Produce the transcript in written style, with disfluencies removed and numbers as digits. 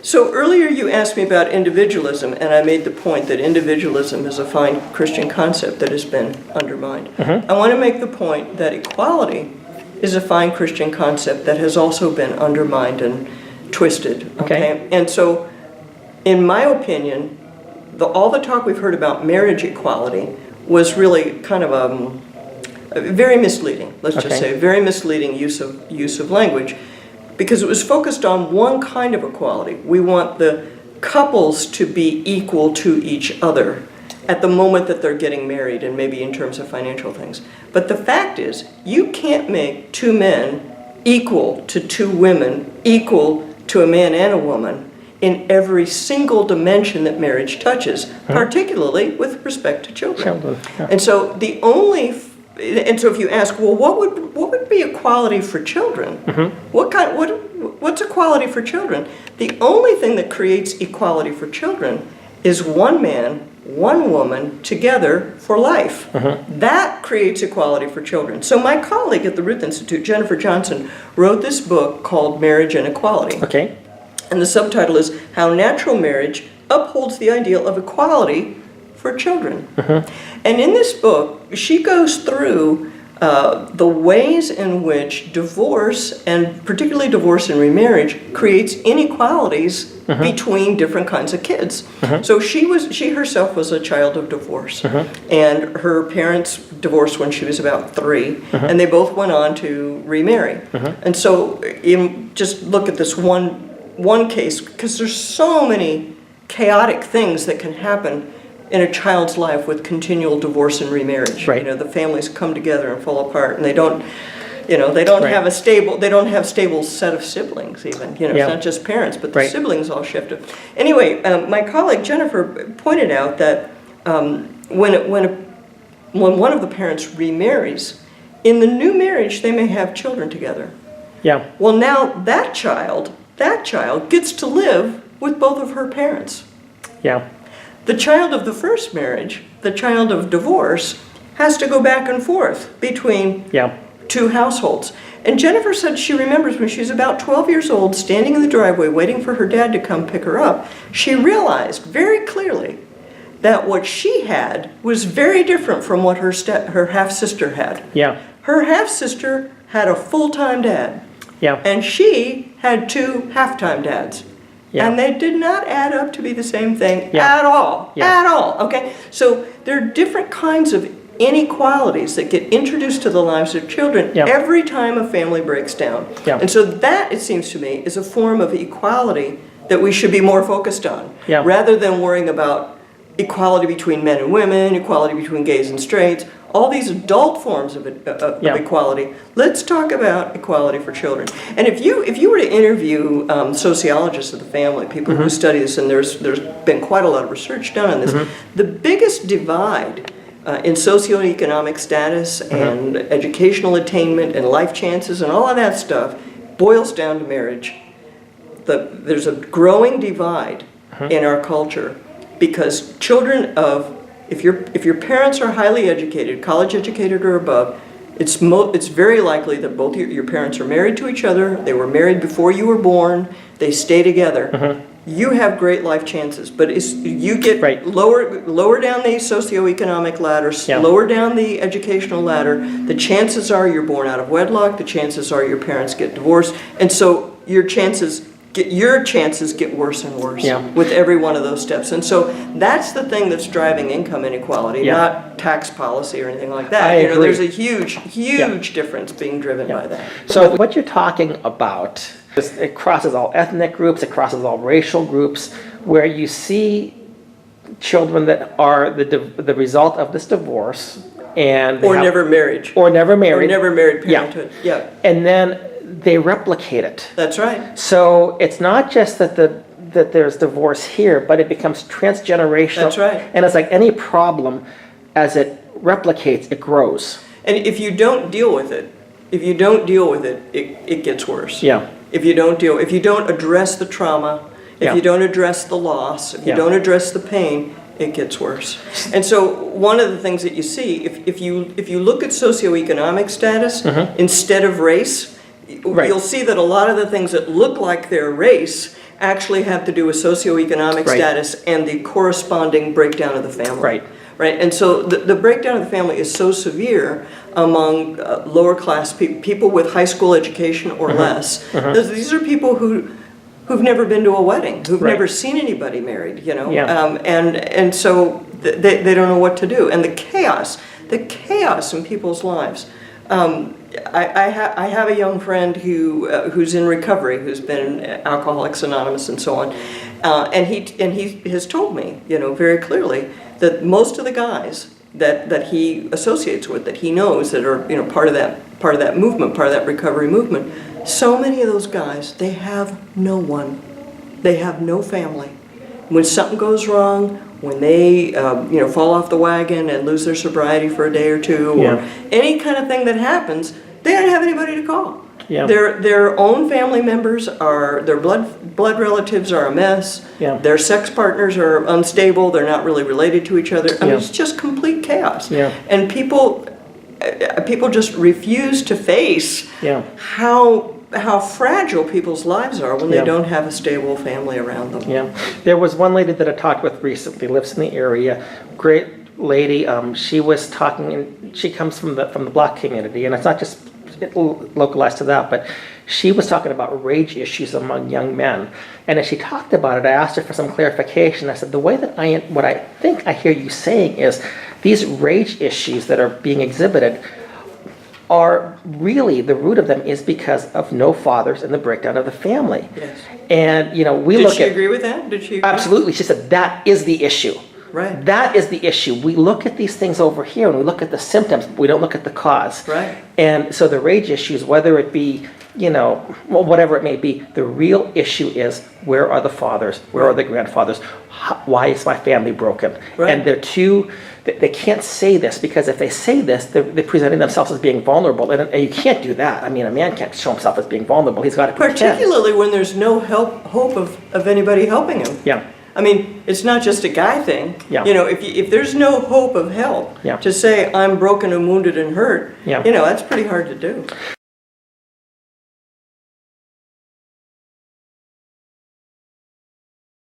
So earlier you asked me about individualism, and I made the point that individualism is a fine Christian concept that has been undermined. I want to make the point that equality is a fine Christian concept that has also been undermined and twisted. Okay? And so, in my opinion, all the talk we've heard about marriage equality was really kind of very misleading. Let's just say very misleading use of language, because it was focused on one kind of equality. We want the couples to be equal to each other at the moment that they're getting married, and maybe in terms of financial things. But the fact is, you can't make two men equal to two women, equal to a man and a woman, in every single dimension that marriage touches, particularly with respect to children. And so if you ask, well, what would be equality for children? What's equality for children? The only thing that creates equality for children is one man, one woman together for life. That creates equality for children. So my colleague at the Ruth Institute, Jennifer Johnson, wrote this book called Marriage and Equality. And the subtitle is How Natural Marriage Upholds the Ideal of Equality for Children. And in this book, she goes through the ways in which divorce, and particularly divorce and remarriage, creates inequalities between different kinds of kids. So she herself was a child of divorce, and her parents divorced when she was about 3, and they both went on to remarry. And so just look at this one case, because there's so many chaotic things that can happen in a child's life with continual divorce and remarriage. The families come together and fall apart, and they don't have a stable set of siblings even. It's not just parents, but the siblings all shifted. Anyway, my colleague Jennifer pointed out that when one of the parents remarries, in the new marriage they may have children together. Well, now that child gets to live with both of her parents. The child of the first marriage, the child of divorce, has to go back and forth between two households. And Jennifer said she remembers when she was about 12 years old, standing in the driveway waiting for her dad to come pick her up, she realized very clearly that what she had was very different from what her half-sister had. Her half-sister had a full-time dad, and she had 2 half-time dads. And they did not add up to be the same thing at all. At all. Okay? So there are different kinds of inequalities that get introduced to the lives of children every time a family breaks down. And so that, it seems to me, is a form of equality that we should be more focused on, rather than worrying about equality between men and women, equality between gays and straights, all these adult forms of equality. Let's talk about equality for children. And if you were to interview sociologists of the family, people who study this, and there's been quite a lot of research done on this, the biggest divide in socioeconomic status and educational attainment and life chances and all of that stuff boils down to marriage. There's a growing divide in our culture because children of if your parents are highly educated, college educated or above, it's very likely that both your parents are married to each other. They were married before you were born. They stay together. You have great life chances, but you get lower down the socioeconomic ladder, lower down the educational ladder. The chances are you're born out of wedlock. The chances are your parents get divorced, and so your chances get worse and worse with every one of those steps. And so that's the thing that's driving income inequality, not tax policy or anything like that. I agree. There's a huge difference being driven by that. So what you're talking about, it crosses all ethnic groups, it crosses all racial groups, where you see children that are the result of this divorce, and never marriage, or never married parenthood. And then they replicate it. That's right. So it's not just that there's divorce here, but it becomes transgenerational. That's right. And it's like any problem, as it replicates, it grows. And if you don't deal with it, it gets worse. If you don't address the trauma, if you don't address the loss, if you don't address the pain, it gets worse. And so one of the things that you see, if you look at socioeconomic status instead of race, you'll see that a lot of the things that look like they're race actually have to do with socioeconomic Right. status and the corresponding breakdown of the family. Right. Right, and so the breakdown of the family is so severe among lower class people with high school education or less. These are people who've never been to a wedding, who've Right. never seen anybody married, you know, Yeah. and so they don't know what to do, and the chaos in people's lives. I have a young friend who's in recovery, who's been in Alcoholics Anonymous and so on, and he has told me, you know, very clearly that most of the guys that he associates with, that he knows, that are, you know, part of that movement, part of that recovery movement, so many of those guys, they have no one, they have no family. When something goes wrong, when they fall off the wagon and lose their sobriety for a day or two, Yeah. or any kind of thing that happens, they don't have anybody to call. Yeah. Their own family members their blood relatives are a mess. Yeah. Their sex partners are unstable. They're not really related to each other. I mean, Yeah. it's just complete chaos. Yeah. And people just refuse to face Yeah. how fragile people's lives are when they Yeah. don't have a stable family around them. Yeah, there was one lady that I talked with recently, lives in the area, great lady. She was talking, and she comes from the Black community, and it's not just localized to that, but she was talking about rage issues among young men. And as she talked about it, I asked her for some clarification. I said, the way that what I think I hear you saying is these rage issues that are being exhibited are really, the root of them is because of no fathers and the breakdown of the family. Yes. And, you know, we Did look she at... agree with that? Did she agree? Absolutely. She said that is the issue. Right. That is the issue. We look at these things over here and we look at the symptoms, but we don't look at the cause. Right. And so the rage issues, whether it be, you know, well, whatever it may be, the real issue is, where are the fathers? Where are the grandfathers? Why is my family broken? Right. And they can't say this, because if they say this, they're presenting themselves as being vulnerable. And you can't do that. I mean, a man can't show himself as being vulnerable. He's got to pretend. Particularly when there's no hope of anybody helping him. Yeah. I mean, it's not just a guy thing. Yeah. You know, if there's no hope of help, Yeah. to say I'm broken and wounded and hurt, Yeah. you know, that's pretty hard to do.